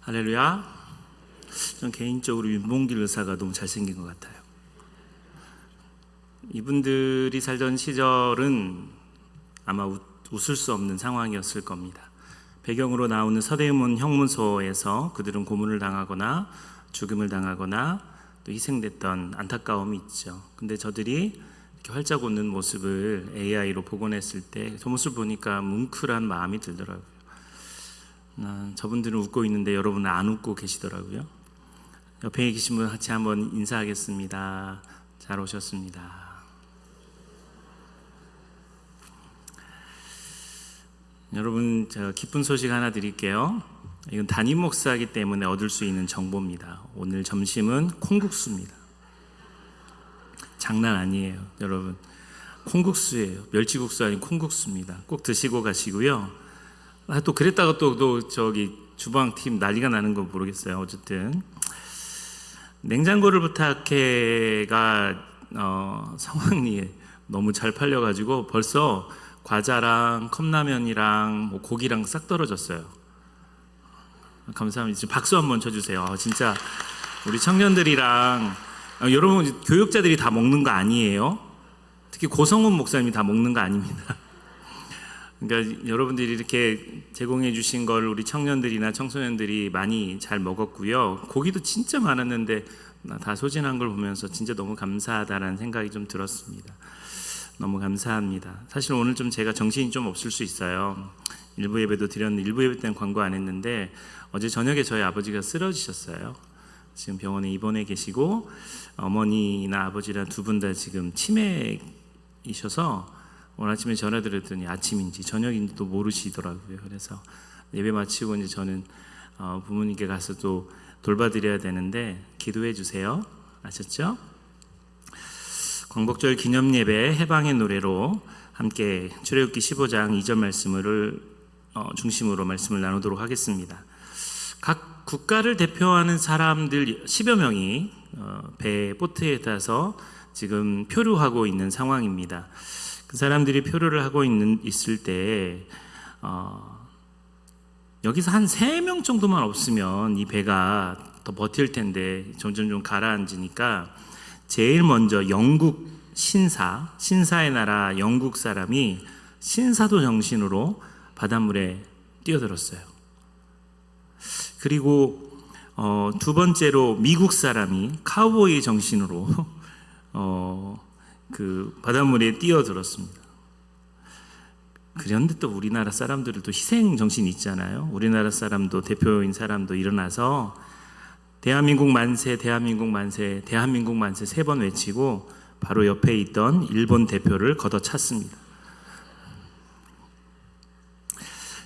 할렐루야. 전 개인적으로 윤봉길 의사가 너무 잘생긴 것 같아요. 이분들이 살던 시절은 아마 웃을 수 없는 상황이었을 겁니다. 배경으로 나오는 서대문 형무소에서 그들은 고문을 당하거나 죽음을 당하거나 또 희생됐던 안타까움이 있죠. 근데 저들이 이렇게 활짝 웃는 모습을 AI로 복원했을 때 저 모습을 보니까 뭉클한 마음이 들더라고요. 저분들은 웃고 있는데 여러분은 안 웃고 계시더라고요. 옆에 계신 분 같이 한번 인사하겠습니다. 잘 오셨습니다. 여러분, 제가 기쁜 소식 하나 드릴게요. 이건 담임 목사이기 때문에 얻을 수 있는 정보입니다. 오늘 점심은 콩국수입니다. 장난 아니에요, 여러분. 콩국수예요. 멸치국수 아닌 콩국수입니다. 꼭 드시고 가시고요. 또 그랬다가 또 저기 주방팀 난리가 나는 거 모르겠어요. 어쨌든 냉장고를 부탁해가 상황이 너무 잘 팔려가지고 벌써 과자랑 컵라면이랑 뭐 고기랑 싹 떨어졌어요. 감사합니다. 지금 박수 한번 쳐주세요. 진짜 우리 청년들이랑 여러분 교육자들이 다 먹는 거 아니에요? 특히 고성훈 목사님이 다 먹는 거 아닙니다. 그러니까 여러분들이 이렇게 제공해 주신 걸 우리 청년들이나 청소년들이 많이 잘 먹었고요. 고기도 진짜 많았는데 다 소진한 걸 보면서 진짜 너무 감사하다라는 생각이 좀 들었습니다. 너무 감사합니다. 사실 오늘 좀 제가 정신이 좀 없을 수 있어요. 일부 예배도 드렸는데 일부 예배 때는 광고 안 했는데 어제 저녁에 저희 아버지가 쓰러지셨어요. 지금 병원에 입원해 계시고 어머니나 아버지랑 두 분 다 지금 치매이셔서 오늘 아침에 전화 드렸더니 아침인지 저녁인지 또 모르시더라고요. 그래서 예배 마치고 이제 저는 부모님께 가서 또 돌봐드려야 되는데 기도해 주세요. 아셨죠? 광복절 기념 예배 해방의 노래로 함께 출애굽기 15장 2절 말씀을 중심으로 말씀을 나누도록 하겠습니다. 각 국가를 대표하는 사람들 10여 명이 배 보트에 타서 지금 표류하고 있는 상황입니다. 그 사람들이 표류를 하고 있을 때 여기서 한 3명 정도만 없으면 이 배가 더 버틸 텐데 점점 좀 가라앉으니까 제일 먼저 영국 신사의 나라 영국 사람이 신사도 정신으로 바닷물에 뛰어들었어요. 그리고 두 번째로 미국 사람이 카우보이 정신으로 그 바닷물에 뛰어들었습니다. 그런데 또 우리나라 사람들도 희생 정신이 있잖아요. 우리나라 사람도 대표인 사람도 일어나서 대한민국 만세, 대한민국 만세, 대한민국 만세 3번 외치고 바로 옆에 있던 일본 대표를 걷어찼습니다.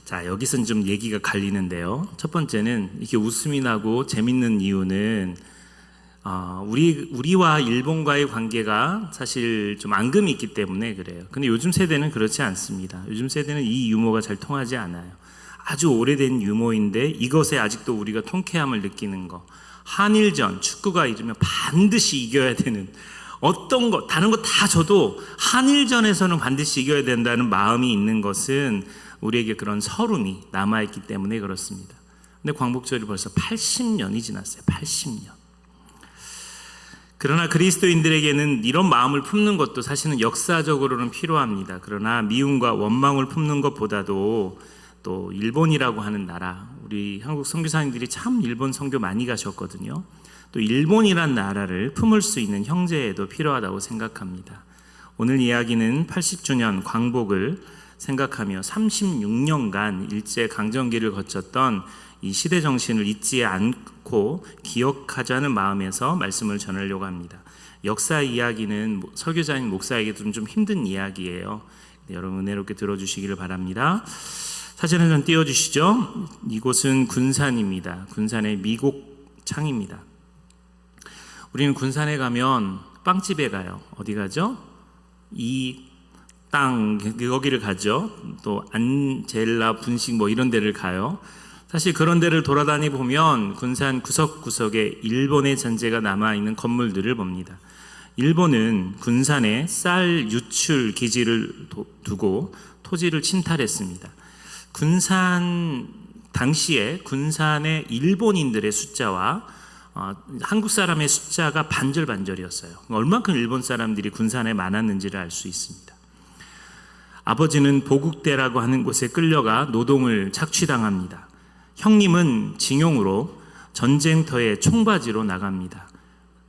자, 여기서는 좀 얘기가 갈리는데요. 첫 번째는 이렇게 웃음이 나고 재밌는 이유는 우리와 일본과의 관계가 사실 좀 앙금이 있기 때문에 그래요. 근데 요즘 세대는 그렇지 않습니다. 요즘 세대는 이 유머가 잘 통하지 않아요. 아주 오래된 유머인데 이것에 아직도 우리가 통쾌함을 느끼는 거. 한일전, 축구가 이르면 반드시 이겨야 되는 어떤 것, 다른 거 다 져도 한일전에서는 반드시 이겨야 된다는 마음이 있는 것은 우리에게 그런 서름이 남아있기 때문에 그렇습니다. 근데 광복절이 벌써 80년이 지났어요. 80년. 그러나 그리스도인들에게는 이런 마음을 품는 것도 사실은 역사적으로는 필요합니다. 그러나 미움과 원망을 품는 것보다도 또 일본이라고 하는 나라, 우리 한국 선교사님들이 참 일본 선교 많이 가셨거든요. 또 일본이란 나라를 품을 수 있는 형제도 필요하다고 생각합니다. 오늘 이야기는 80주년 광복을 생각하며 36년간 일제강점기를 거쳤던 이 시대 정신을 잊지 않고 기억하자는 마음에서 말씀을 전하려고 합니다. 역사 이야기는 설교자인 목사에게도 좀 힘든 이야기예요. 여러분 은혜롭게 들어주시기를 바랍니다. 사진 한 장 띄워주시죠. 이곳은 군산입니다. 군산의 미곡창입니다. 우리는 군산에 가면 빵집에 가요. 어디 가죠? 이 땅 거기를 가죠. 또 안젤라 분식 뭐 이런 데를 가요. 사실 그런 데를 돌아다니 보면 군산 구석구석에 일본의 잔재가 남아있는 건물들을 봅니다. 일본은 군산에 쌀 유출 기지를 두고 토지를 침탈했습니다. 군산 당시에 군산의 일본인들의 숫자와 한국 사람의 숫자가 반절반절이었어요. 얼만큼 일본 사람들이 군산에 많았는지를 알 수 있습니다. 아버지는 보국대라고 하는 곳에 끌려가 노동을 착취당합니다. 형님은 징용으로 전쟁터에 총바지로 나갑니다.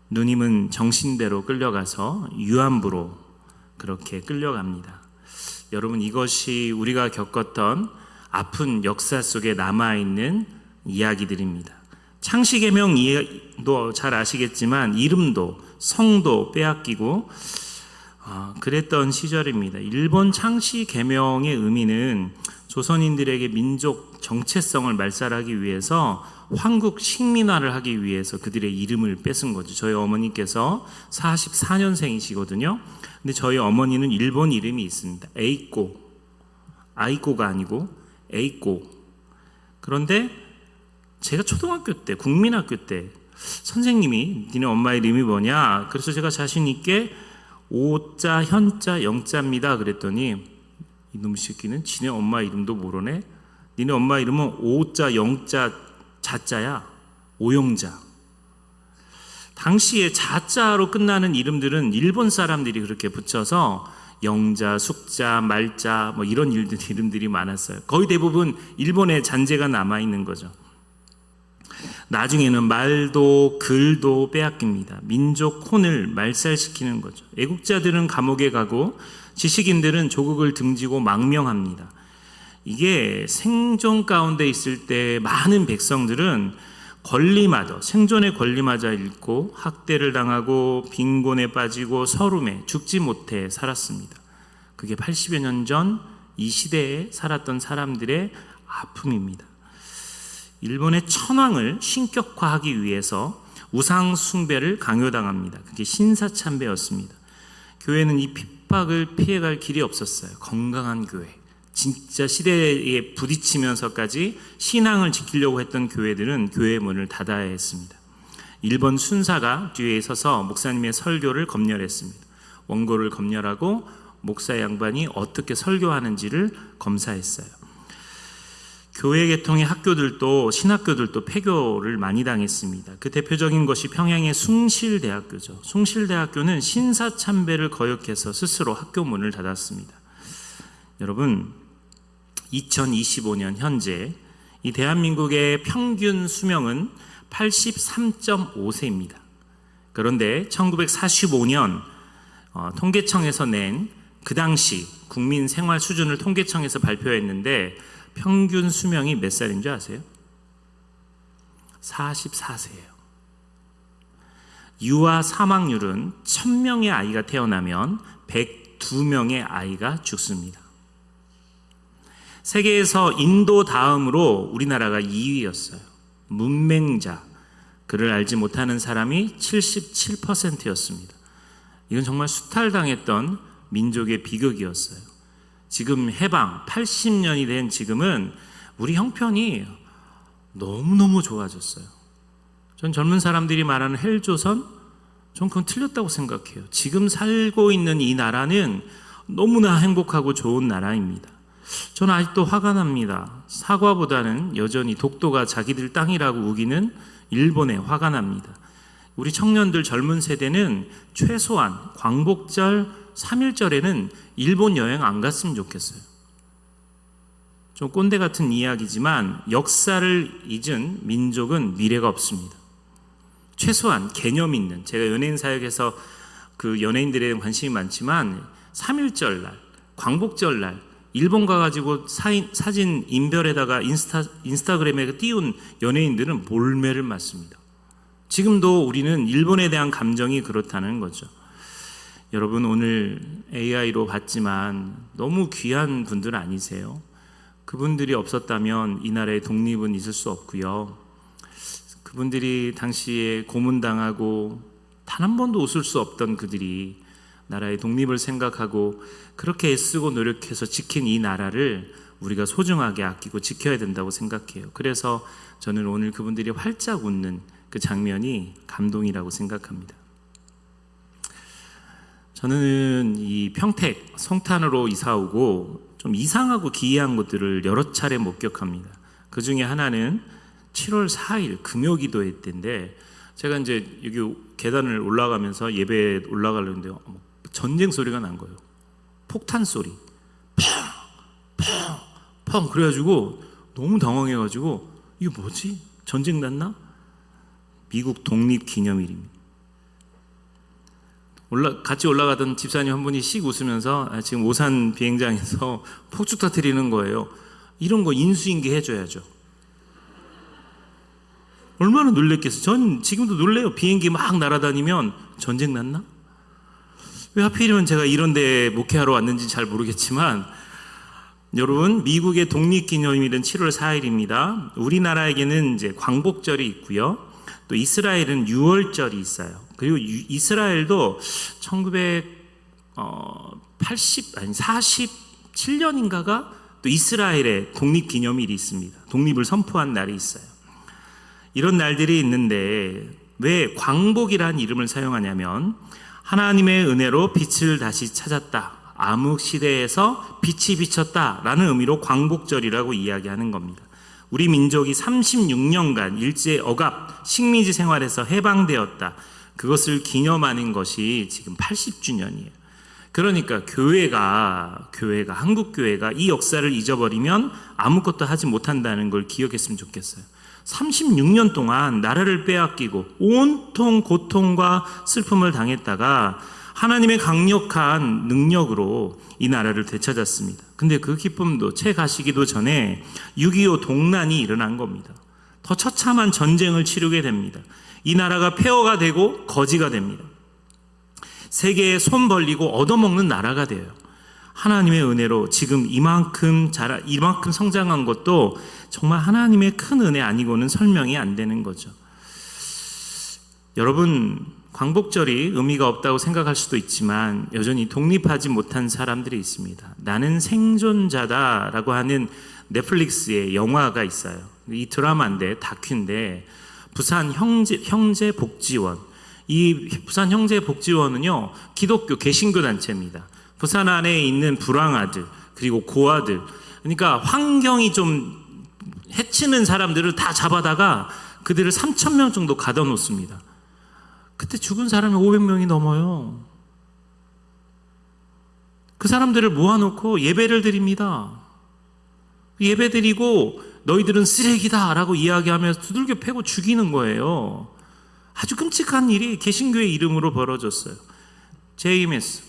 누님은 정신대로 끌려가서 유안부로 그렇게 끌려갑니다. 여러분, 이것이 우리가 겪었던 아픈 역사 속에 남아있는 이야기들입니다. 창씨개명도 잘 아시겠지만 이름도 성도 빼앗기고 그랬던 시절입니다. 일본 창씨개명의 의미는 조선인들에게 민족 정체성을 말살하기 위해서 황국 식민화를 하기 위해서 그들의 이름을 뺏은 거죠. 저희 어머니께서 44년생이시거든요. 근데 저희 어머니는 일본 이름이 있습니다. 에이꼬. 아이꼬가 아니고 에이꼬. 그런데 제가 초등학교 때, 국민학교 때 선생님이 니네 엄마 이름이 뭐냐? 그래서 제가 자신 있게 오자, 현자, 영자입니다. 그랬더니 이놈 새끼는 지네 엄마 이름도 모르네. 니네 엄마 이름은 오자, 영자, 자자야. 오영자. 당시에 자자로 끝나는 이름들은 일본 사람들이 그렇게 붙여서 영자, 숙자, 말자 뭐 이런 이름들이 많았어요. 거의 대부분 일본의 잔재가 남아있는 거죠. 나중에는 말도 글도 빼앗깁니다. 민족 혼을 말살시키는 거죠. 애국자들은 감옥에 가고 지식인들은 조국을 등지고 망명합니다. 이게 생존 가운데 있을 때 많은 백성들은 권리마저, 생존의 권리마저 잃고 학대를 당하고 빈곤에 빠지고 서름에 죽지 못해 살았습니다. 그게 80여 년 전 이 시대에 살았던 사람들의 아픔입니다. 일본의 천황을 신격화하기 위해서 우상 숭배를 강요당합니다. 그게 신사참배였습니다. 교회는 이 핍박을 피해갈 길이 없었어요. 건강한 교회, 진짜 시대에 부딪히면서까지 신앙을 지키려고 했던 교회들은 교회의 문을 닫아야 했습니다. 일본 순사가 뒤에 서서 목사님의 설교를 검열했습니다. 원고를 검열하고 목사 양반이 어떻게 설교하는지를 검사했어요. 교회 계통의 학교들도 신학교들도 폐교를 많이 당했습니다. 그 대표적인 것이 평양의 숭실대학교죠. 숭실대학교는 신사참배를 거역해서 스스로 학교 문을 닫았습니다. 여러분, 2025년 현재 이 대한민국의 평균 수명은 83.5세입니다. 그런데 1945년 통계청에서 낸 그 당시 국민 생활 수준을 통계청에서 발표했는데 평균 수명이 몇 살인 줄 아세요? 44세예요. 유아 사망률은 1000명의 아이가 태어나면 102명의 아이가 죽습니다. 세계에서 인도 다음으로 우리나라가 2위였어요. 문맹자, 그를 알지 못하는 사람이 77%였습니다. 이건 정말 수탈당했던 민족의 비극이었어요. 지금 해방 80년이 된 지금은 우리 형편이 너무너무 좋아졌어요. 전 젊은 사람들이 말하는 헬조선, 전 그건 틀렸다고 생각해요. 지금 살고 있는 이 나라는 너무나 행복하고 좋은 나라입니다. 저는 아직도 화가 납니다. 사과보다는 여전히 독도가 자기들 땅이라고 우기는 일본에 화가 납니다. 우리 청년들 젊은 세대는 최소한 광복절 3.1절에는 일본 여행 안 갔으면 좋겠어요. 좀 꼰대 같은 이야기지만 역사를 잊은 민족은 미래가 없습니다. 최소한 개념 있는, 제가 연예인 사역에서 그 연예인들에 대한 관심이 많지만 3.1절 날, 광복절 날 일본 가가지고 사진 인별에다가 인스타그램에 띄운 연예인들은 몰매를 맞습니다. 지금도 우리는 일본에 대한 감정이 그렇다는 거죠. 여러분, 오늘 AI로 봤지만 너무 귀한 분들 아니세요? 그분들이 없었다면 이 나라의 독립은 있을 수 없고요. 그분들이 당시에 고문당하고 단 한 번도 웃을 수 없던 그들이 나라의 독립을 생각하고 그렇게 애쓰고 노력해서 지킨 이 나라를 우리가 소중하게 아끼고 지켜야 된다고 생각해요. 그래서 저는 오늘 그분들이 활짝 웃는 그 장면이 감동이라고 생각합니다. 저는 이 평택 성탄으로 이사 오고 좀 이상하고 기이한 것들을 여러 차례 목격합니다. 그 중에 하나는 7월 4일 금요기도회 때인데, 제가 이제 여기 계단을 올라가면서 예배에 올라가려는데요, 전쟁 소리가 난 거예요. 폭탄 소리, 펑 그래가지고 너무 당황해가지고 이게 뭐지? 전쟁 났나? 미국 독립기념일입니다. 같이 올라가던 집사님 한 분이 씩 웃으면서 지금 오산 비행장에서 폭죽 터뜨리는 거예요. 이런 거 인수인계 해줘야죠. 얼마나 놀랬겠어요. 전 지금도 놀래요. 비행기 막 날아다니면 전쟁 났나? 왜 하필이면 제가 이런 데 목회하러 왔는지 잘 모르겠지만, 여러분, 미국의 독립기념일은 7월 4일입니다. 우리나라에게는 이제 광복절이 있고요. 또 이스라엘은 6월절이 있어요. 그리고 이스라엘도 47년인가가 또 이스라엘의 독립기념일이 있습니다. 독립을 선포한 날이 있어요. 이런 날들이 있는데 왜 광복이라는 이름을 사용하냐면, 하나님의 은혜로 빛을 다시 찾았다, 암흑 시대에서 빛이 비쳤다라는 의미로 광복절이라고 이야기하는 겁니다. 우리 민족이 36년간 일제 억압 식민지 생활에서 해방되었다, 그것을 기념하는 것이 지금 80주년이에요. 그러니까 교회가 한국 교회가 이 역사를 잊어버리면 아무것도 하지 못한다는 걸 기억했으면 좋겠어요. 36년 동안 나라를 빼앗기고 온통 고통과 슬픔을 당했다가 하나님의 강력한 능력으로 이 나라를 되찾았습니다. 근데 그 기쁨도 채 가시기도 전에 6.25 동란이 일어난 겁니다. 더 처참한 전쟁을 치르게 됩니다. 이 나라가 폐허가 되고 거지가 됩니다. 세계에 손 벌리고 얻어먹는 나라가 돼요. 하나님의 은혜로 지금 이만큼 성장한 것도 정말 하나님의 큰 은혜 아니고는 설명이 안 되는 거죠. 여러분, 광복절이 의미가 없다고 생각할 수도 있지만 여전히 독립하지 못한 사람들이 있습니다. 나는 생존자다라고 하는 넷플릭스의 영화가 있어요. 이 드라마인데, 다큐인데, 부산 형제복지원. 이 부산 형제복지원은요, 기독교 개신교 단체입니다. 부산 안에 있는 불황아들, 그리고 고아들, 그러니까 환경이 좀 해치는 사람들을 다 잡아다가 그들을 3,000명 정도 가둬놓습니다. 그때 죽은 사람이 500명이 넘어요. 그 사람들을 모아놓고 예배를 드립니다. 예배 드리고 너희들은 쓰레기다 라고 이야기하면서 두들겨 패고 죽이는 거예요. 아주 끔찍한 일이 개신교의 이름으로 벌어졌어요. JMS.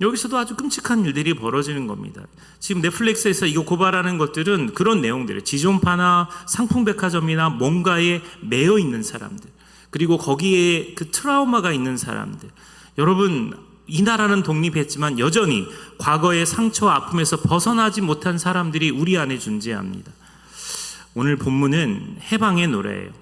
여기서도 아주 끔찍한 일들이 벌어지는 겁니다. 지금 넷플릭스에서 이거 고발하는 것들은 그런 내용들이에요. 지존파나 상품백화점이나 뭔가에 매여 있는 사람들, 그리고 거기에 그 트라우마가 있는 사람들. 여러분, 이 나라는 독립했지만 여전히 과거의 상처와 아픔에서 벗어나지 못한 사람들이 우리 안에 존재합니다. 오늘 본문은 해방의 노래예요.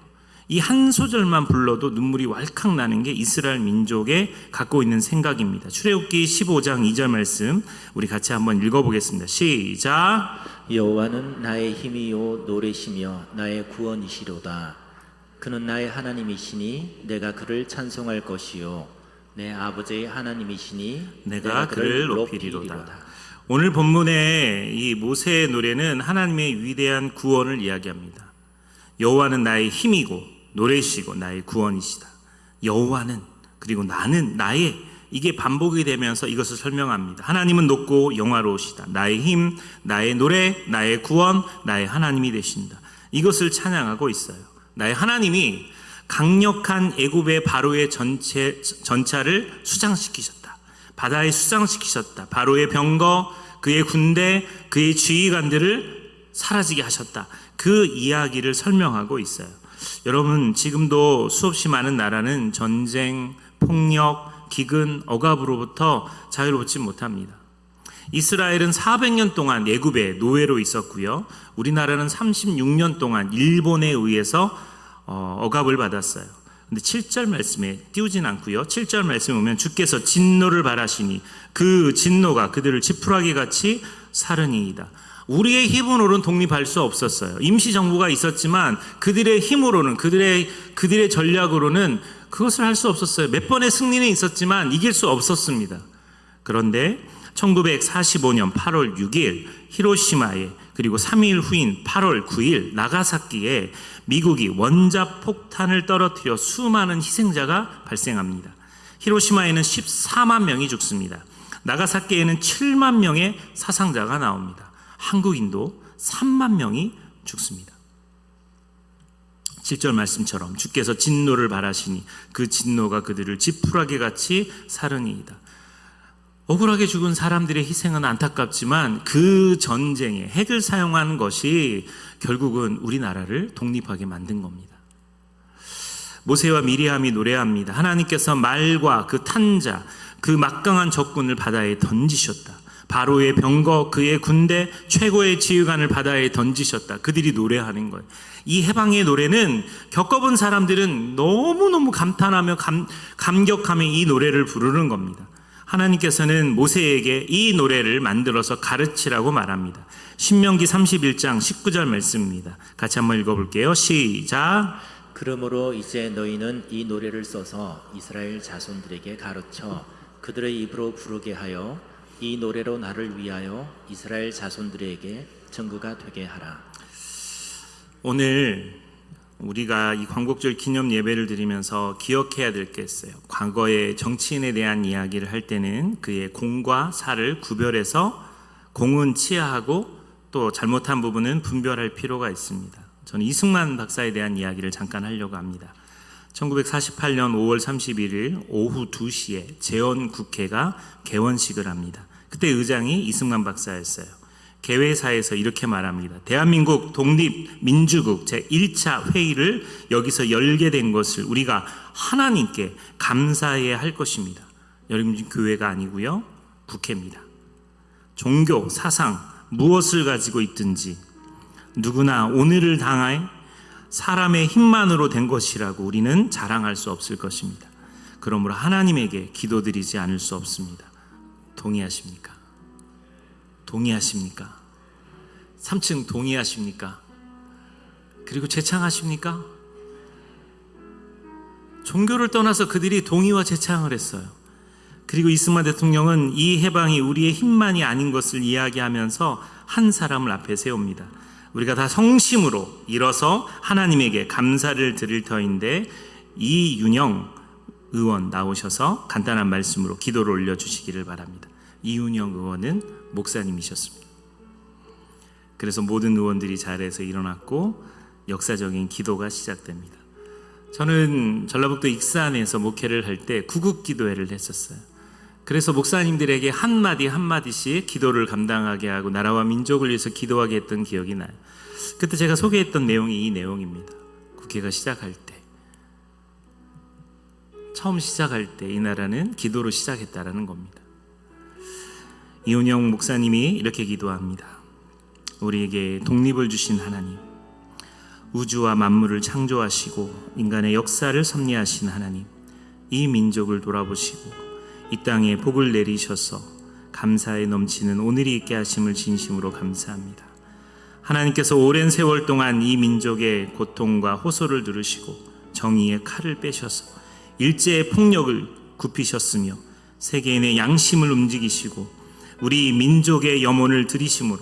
이 한 소절만 불러도 눈물이 왈칵 나는 게 이스라엘 민족에 갖고 있는 생각입니다. 출애굽기 15장 2절 말씀 우리 같이 한번 읽어보겠습니다. 시작. 여호와는 나의 힘이요 노래시며 나의 구원이시로다. 그는 나의 하나님이시니 내가 그를 찬송할 것이요 내 아버지의 하나님이시니 내가 그를 높이리로다. 오늘 본문의 이 모세의 노래는 하나님의 위대한 구원을 이야기합니다. 여호와는 나의 힘이고 노래시고 나의 구원이시다. 여호와는, 그리고 나는, 나의, 이게 반복이 되면서 이것을 설명합니다. 하나님은 높고 영화로우시다. 나의 힘, 나의 노래, 나의 구원, 나의 하나님이 되신다. 이것을 찬양하고 있어요. 나의 하나님이 강력한 애굽의 바로의 전차를 수장시키셨다. 바다에 수장시키셨다. 바로의 병거, 그의 군대, 그의 지휘관들을 사라지게 하셨다. 그 이야기를 설명하고 있어요. 여러분, 지금도 수없이 많은 나라는 전쟁, 폭력, 기근, 억압으로부터 자유롭지 못합니다. 이스라엘은 400년 동안 애굽의 노예로 있었고요. 우리나라는 36년 동안 일본에 의해서 억압을 받았어요. 근데 7절 말씀에 띄우진 않고요. 7절 말씀에 보면 주께서 진노를 발하시니 그 진노가 그들을 지푸라기 같이 사르니이다. 우리의 힘으로는 독립할 수 없었어요. 임시정부가 있었지만 그들의 힘으로는, 그들의 전략으로는 그것을 할 수 없었어요. 몇 번의 승리는 있었지만 이길 수 없었습니다. 그런데 1945년 8월 6일 히로시마에 그리고 3일 후인 8월 9일 나가사키에 미국이 원자폭탄을 떨어뜨려 수많은 희생자가 발생합니다. 히로시마에는 14만 명이 죽습니다. 나가사키에는 7만 명의 사상자가 나옵니다. 한국인도 3만 명이 죽습니다. 7절 말씀처럼 주께서 진노를 발하시니 그 진노가 그들을 지푸라기 같이 사르니이다. 억울하게 죽은 사람들의 희생은 안타깝지만 그 전쟁에 핵을 사용한 것이 결국은 우리나라를 독립하게 만든 겁니다. 모세와 미리암이 노래합니다. 하나님께서 말과 그 탄자, 그 막강한 적군을 바다에 던지셨다. 바로의 병거, 그의 군대, 최고의 지휘관을 바다에 던지셨다. 그들이 노래하는 거예요. 이 해방의 노래는 겪어본 사람들은 너무너무 감탄하며 감격하며 이 노래를 부르는 겁니다. 하나님께서는 모세에게 이 노래를 만들어서 가르치라고 말합니다. 신명기 31장 19절 말씀입니다. 같이 한번 읽어볼게요. 시작. 그러므로 이제 너희는 이 노래를 써서 이스라엘 자손들에게 가르쳐 그들의 입으로 부르게 하여 이 노래로 나를 위하여 이스라엘 자손들에게 증거가 되게 하라. 오늘 우리가 이 광복절 기념 예배를 드리면서 기억해야 될 게 있어요. 과거의 정치인에 대한 이야기를 할 때는 그의 공과 사를 구별해서 공은 치하하고 또 잘못한 부분은 분별할 필요가 있습니다. 저는 이승만 박사에 대한 이야기를 잠깐 하려고 합니다. 1948년 5월 31일 오후 2시에 재헌국회가 개원식을 합니다. 그때 의장이 이승만 박사였어요. 개회사에서 이렇게 말합니다. 대한민국 독립민주국 제1차 회의를 여기서 열게 된 것을 우리가 하나님께 감사해야 할 것입니다. 여러분, 교회가 아니고요, 국회입니다. 종교, 사상, 무엇을 가지고 있든지 누구나 오늘을 당할 사람의 힘만으로 된 것이라고 우리는 자랑할 수 없을 것입니다. 그러므로 하나님에게 기도드리지 않을 수 없습니다. 동의하십니까? 동의하십니까? 3층 동의하십니까? 그리고 제창하십니까? 종교를 떠나서 그들이 동의와 제창을 했어요. 그리고 이승만 대통령은 이 해방이 우리의 힘만이 아닌 것을 이야기하면서 한 사람을 앞에 세웁니다. 우리가 다 성심으로 일어서 하나님에게 감사를 드릴 터인데 이윤영 의원 나오셔서 간단한 말씀으로 기도를 올려주시기를 바랍니다. 이윤영 의원은 목사님이셨습니다. 그래서 모든 의원들이 자리에서 일어났고 역사적인 기도가 시작됩니다. 저는 전라북도 익산에서 목회를 할 때 구국기도회를 했었어요. 그래서 목사님들에게 한마디 한마디씩 기도를 감당하게 하고 나라와 민족을 위해서 기도하게 했던 기억이 나요. 그때 제가 소개했던 내용이 이 내용입니다. 국회가 시작할 때, 처음 시작할 때 이 나라는 기도로 시작했다라는 겁니다. 이훈영 목사님이 이렇게 기도합니다. 우리에게 독립을 주신 하나님, 우주와 만물을 창조하시고 인간의 역사를 섭리하신 하나님, 이 민족을 돌아보시고 이 땅에 복을 내리셔서 감사에 넘치는 오늘이 있게 하심을 진심으로 감사합니다. 하나님께서 오랜 세월 동안 이 민족의 고통과 호소를 들으시고 정의의 칼을 빼셔서 일제의 폭력을 굽히셨으며 세계인의 양심을 움직이시고 우리 민족의 염원을 들이심으로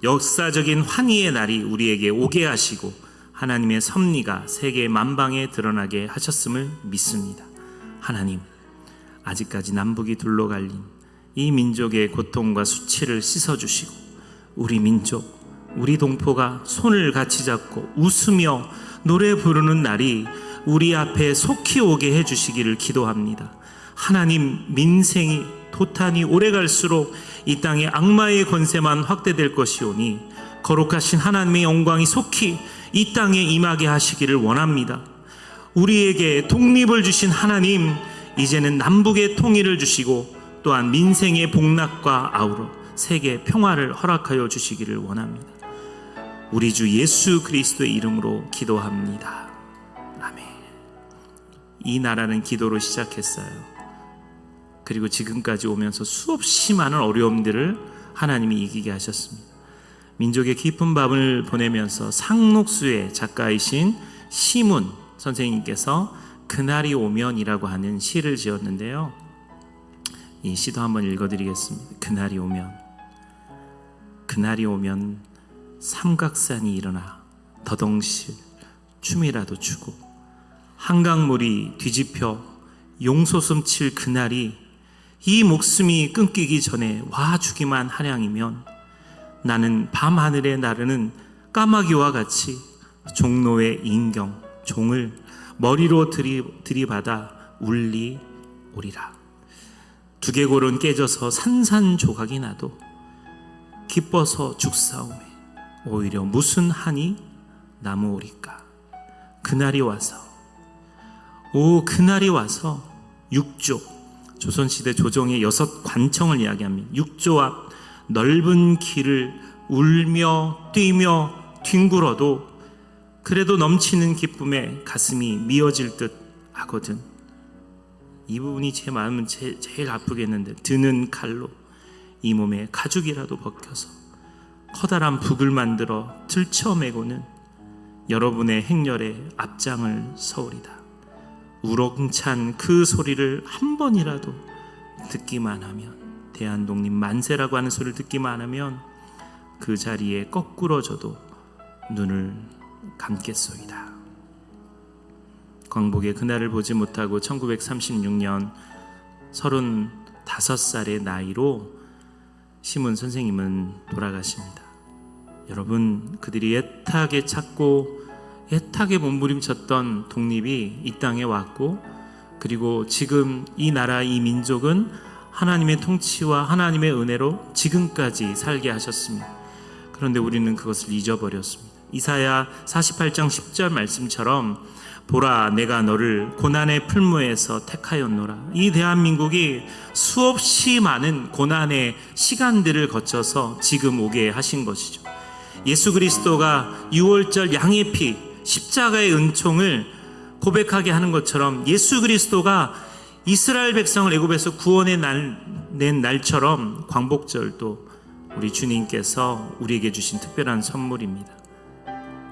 역사적인 환희의 날이 우리에게 오게 하시고 하나님의 섭리가 세계 만방에 드러나게 하셨음을 믿습니다. 하나님, 아직까지 남북이 둘러갈린 이 민족의 고통과 수치를 씻어주시고 우리 민족, 우리 동포가 손을 같이 잡고 웃으며 노래 부르는 날이 우리 앞에 속히 오게 해주시기를 기도합니다. 하나님, 민생이 도탄이 오래갈수록 이 땅의 악마의 권세만 확대될 것이오니 거룩하신 하나님의 영광이 속히 이 땅에 임하게 하시기를 원합니다. 우리에게 독립을 주신 하나님, 이제는 남북의 통일을 주시고 또한 민생의 복락과 아우러 세계 평화를 허락하여 주시기를 원합니다. 우리 주 예수 그리스도의 이름으로 기도합니다. 아멘. 이 나라는 기도로 시작했어요. 그리고 지금까지 오면서 수없이 많은 어려움들을 하나님이 이기게 하셨습니다. 민족의 깊은 밤을 보내면서 상록수의 작가이신 시문 선생님께서 그날이 오면이라고 하는 시를 지었는데요. 이 시도 한번 읽어드리겠습니다. 그날이 오면, 그날이 오면 삼각산이 일어나 더덩실 춤이라도 추고 한강물이 뒤집혀 용솟음 칠 그날이 이 목숨이 끊기기 전에 와주기만 하량이면 나는 밤하늘에 나르는 까마귀와 같이 종로의 인경 종을 머리로 들이받아 울리오리라. 두개골은 깨져서 산산조각이 나도 기뻐서 죽사오매 오히려 무슨 한이 남으오리까. 그날이 와서 그날이 와서 육조, 조선시대 조정의 6 관청을 이야기합니다. 육조 앞 넓은 길을 울며 뛰며 뒹굴어도 그래도 넘치는 기쁨에 가슴이 미어질 듯 하거든. 이 부분이 제 마음은 제일 아프겠는데, 드는 칼로 이 몸에 가죽이라도 벗겨서 커다란 북을 만들어 들쳐매고는 여러분의 행렬에 앞장을 서오리다. 우렁찬 그 소리를 한 번이라도 듣기만 하면, 대한독립 만세라고 하는 소리를 듣기만 하면 그 자리에 거꾸러져도 눈을 감겠소이다. 광복의 그날을 보지 못하고 1936년 35살의 나이로 심은 선생님은 돌아가십니다. 여러분, 그들이 애타게 찾고 애타게 몸부림쳤던 독립이 이 땅에 왔고, 그리고 지금 이 나라, 이 민족은 하나님의 통치와 하나님의 은혜로 지금까지 살게 하셨습니다. 그런데 우리는 그것을 잊어버렸습니다. 이사야 48장 10절 말씀처럼 보라, 내가 너를 고난의 풀무에서 택하였노라. 이 대한민국이 수없이 많은 고난의 시간들을 거쳐서 지금 오게 하신 것이죠. 예수 그리스도가 6월절 양의 피, 십자가의 은총을 고백하게 하는 것처럼 예수 그리스도가 이스라엘 백성을 애굽에서 구원해낸 날처럼 광복절도 우리 주님께서 우리에게 주신 특별한 선물입니다.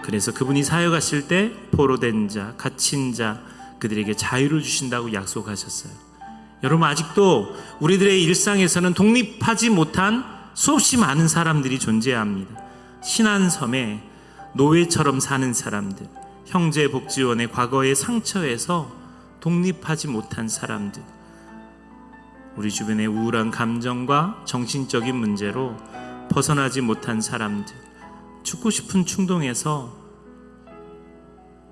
그래서 그분이 사역하실 때 포로된 자, 갇힌 자, 그들에게 자유를 주신다고 약속하셨어요. 여러분, 아직도 우리들의 일상에서는 독립하지 못한 수없이 많은 사람들이 존재합니다. 신안섬에 노예처럼 사는 사람들, 형제복지원의 과거의 상처에서 독립하지 못한 사람들, 우리 주변의 우울한 감정과 정신적인 문제로 벗어나지 못한 사람들, 죽고 싶은 충동에서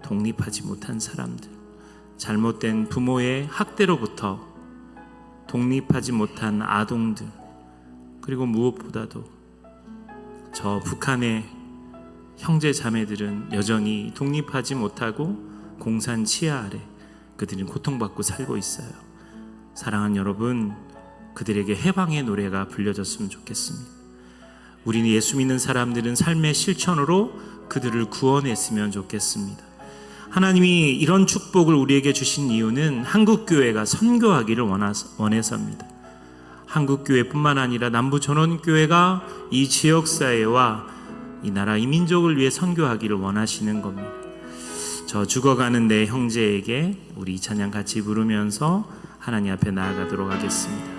독립하지 못한 사람들, 잘못된 부모의 학대로부터 독립하지 못한 아동들, 그리고 무엇보다도 저 북한의 형제 자매들은 여전히 독립하지 못하고 공산 치하 아래 그들은 고통받고 살고 있어요. 사랑하는 여러분, 그들에게 해방의 노래가 불려졌으면 좋겠습니다. 우리는 예수 믿는 사람들은 삶의 실천으로 그들을 구원했으면 좋겠습니다. 하나님이 이런 축복을 우리에게 주신 이유는 한국교회가 선교하기를 원해서입니다. 한국교회뿐만 아니라 남부전원교회가 이 지역사회와 이 나라, 이 민족을 위해 선교하기를 원하시는 겁니다. 저 죽어가는 내 형제에게 우리 찬양 같이 부르면서 하나님 앞에 나아가도록 하겠습니다.